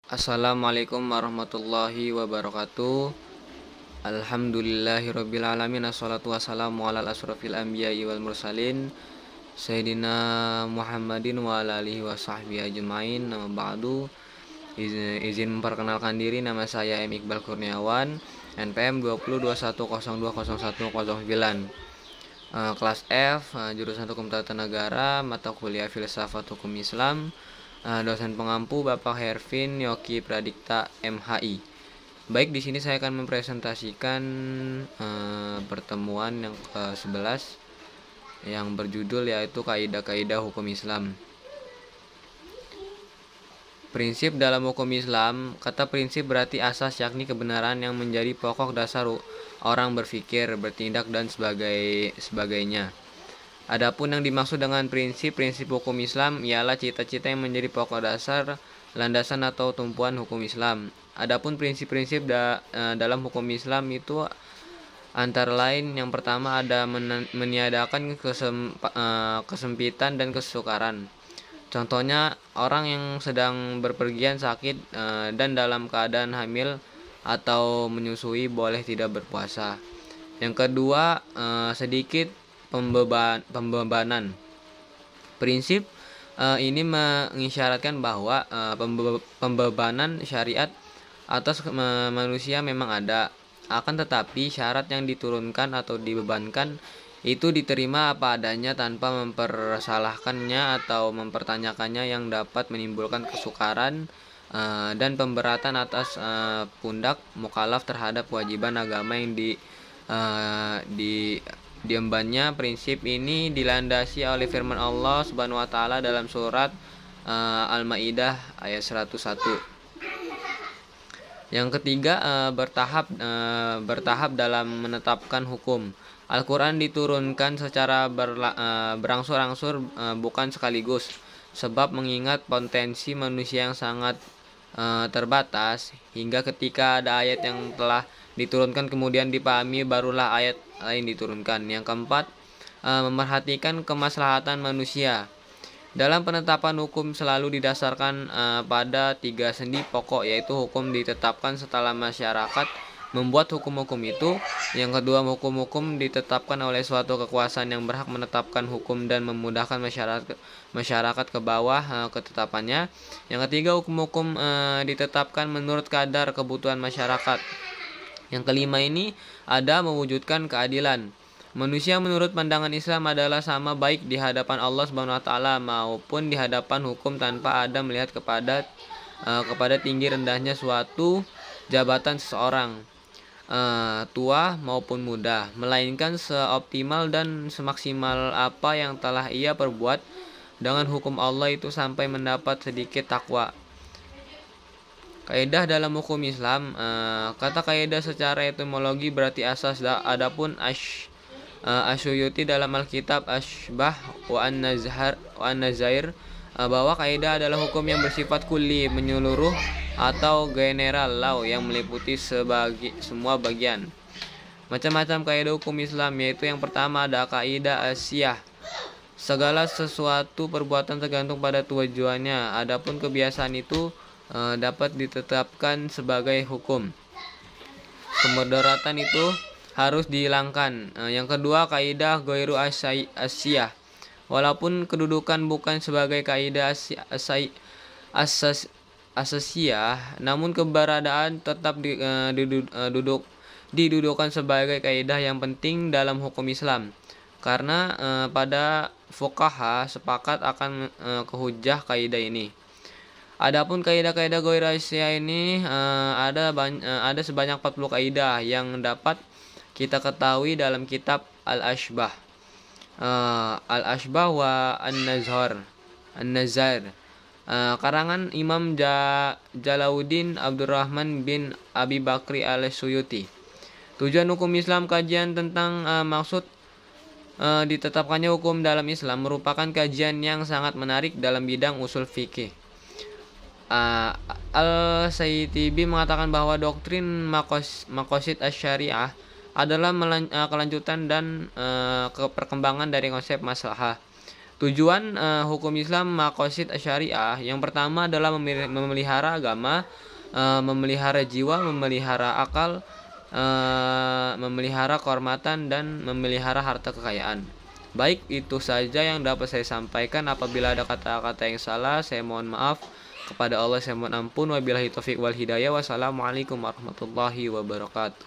Assalamualaikum warahmatullahi wabarakatuh. Alhamdulillahirrabbilalamin. Assalatu wassalamu ala asrofil anbiya'i wal mursalin Sayyidina Muhammadin wa ala alihi wa sahbihi ajmain. Nama ba'du. Izin memperkenalkan diri, nama saya M. Iqbal Kurniawan, NPM 2021020109. Kelas F, jurusan Hukum Tata Negara, mata kuliah Filsafat Hukum Islam. Dosen pengampu Bapak Hervin Yoki Pradikta MHI. Baik, di sini saya akan mempresentasikan pertemuan yang ke-11 yang berjudul yaitu Kaidah-Kaidah Hukum Islam. Prinsip dalam hukum Islam. Kata prinsip berarti asas, yakni kebenaran yang menjadi pokok dasar orang berpikir, bertindak, dan sebagainya. Adapun yang dimaksud dengan prinsip hukum Islam ialah cita-cita yang menjadi pokok dasar, landasan atau tumpuan hukum Islam. Adapun prinsip-prinsip dalam hukum Islam itu antara lain, yang pertama ada meniadakan kesempitan dan kesukaran. Contohnya, orang yang sedang berpergian sakit dan dalam keadaan hamil atau menyusui boleh tidak berpuasa. Yang kedua, sedikit pembebanan. Prinsip ini mengisyaratkan bahwa pembebanan syariat atas manusia memang ada, akan tetapi syarat yang diturunkan atau dibebankan itu diterima apa adanya tanpa mempersalahkannya atau mempertanyakannya, yang dapat menimbulkan kesukaran dan pemberatan atas pundak mukallaf terhadap kewajiban agama yang diembannya. Prinsip ini dilandasi oleh firman Allah Subhanahu wa taala dalam surat Al-Maidah ayat 101. Yang ketiga, bertahap dalam menetapkan hukum. Al-Quran diturunkan secara berangsur-angsur, bukan sekaligus, sebab mengingat potensi manusia yang sangat terbatas, hingga ketika ada ayat yang telah diturunkan kemudian dipahami, barulah ayat lain diturunkan. Yang keempat, memerhatikan kemaslahatan manusia. Dalam penetapan hukum selalu didasarkan pada 3 sendi pokok, yaitu hukum ditetapkan setelah masyarakat membuat hukum-hukum itu. Yang kedua, hukum-hukum ditetapkan oleh suatu kekuasaan yang berhak menetapkan hukum dan memudahkan masyarakat ke bawah ketetapannya. Yang ketiga, hukum-hukum ditetapkan menurut kadar kebutuhan masyarakat. Yang kelima ini ada mewujudkan keadilan. Manusia menurut pandangan Islam adalah sama baik di hadapan Allah Subhanahu wa taala maupun di hadapan hukum, tanpa ada melihat kepada tinggi rendahnya suatu jabatan seseorang, tua maupun muda, melainkan seoptimal dan semaksimal apa yang telah ia perbuat dengan hukum Allah itu sampai mendapat sedikit takwa. Kaidah dalam hukum Islam. Kata kaidah secara etimologi berarti asas. Adapun Asyuyuti dalam Alkitab Asybah wa An-Nazair bahwa kaidah adalah hukum yang bersifat kulli, menyeluruh atau general law yang meliputi semua bagian. Macam-macam kaidah hukum Islam, yaitu yang pertama ada kaidah asyah. Segala sesuatu perbuatan tergantung pada tujuannya, adapun kebiasaan itu dapat ditetapkan sebagai hukum. Kemudaratan itu harus dihilangkan. Yang kedua, kaidah ghairu asyiyah. Walaupun kedudukan bukan sebagai kaidah asasiyah, namun keberadaan tetap didudukan sebagai kaidah yang penting dalam hukum Islam. Karena pada fuqaha sepakat akan kehujjah kaidah ini. Adapun kaidah-kaidah ghairu asyiyah ini ada sebanyak 40 kaidah yang dapat kita ketahui dalam kitab Al-Ashbah, Al-Ashbah wa An-Nazar, karangan Imam Jalauddin Abdurrahman bin Abi Bakri al-Suyuti. Tujuan hukum Islam. Kajian tentang maksud ditetapkannya hukum dalam Islam merupakan kajian yang sangat menarik dalam bidang usul fikih. Al-Sayyitibi mengatakan bahwa doktrin maqasid asy-syariah adalah kelanjutan dan perkembangan dari konsep maslahah. Tujuan hukum Islam maqasid syariah yang pertama adalah memelihara agama, memelihara jiwa, memelihara akal, memelihara kehormatan, dan memelihara harta kekayaan. Baik, itu saja yang dapat saya sampaikan. Apabila ada kata-kata yang salah, saya mohon maaf. Kepada Allah saya mohon ampun. Wabillahi taufiq wal hidayah. Wassalamualaikum warahmatullahi wabarakatuh.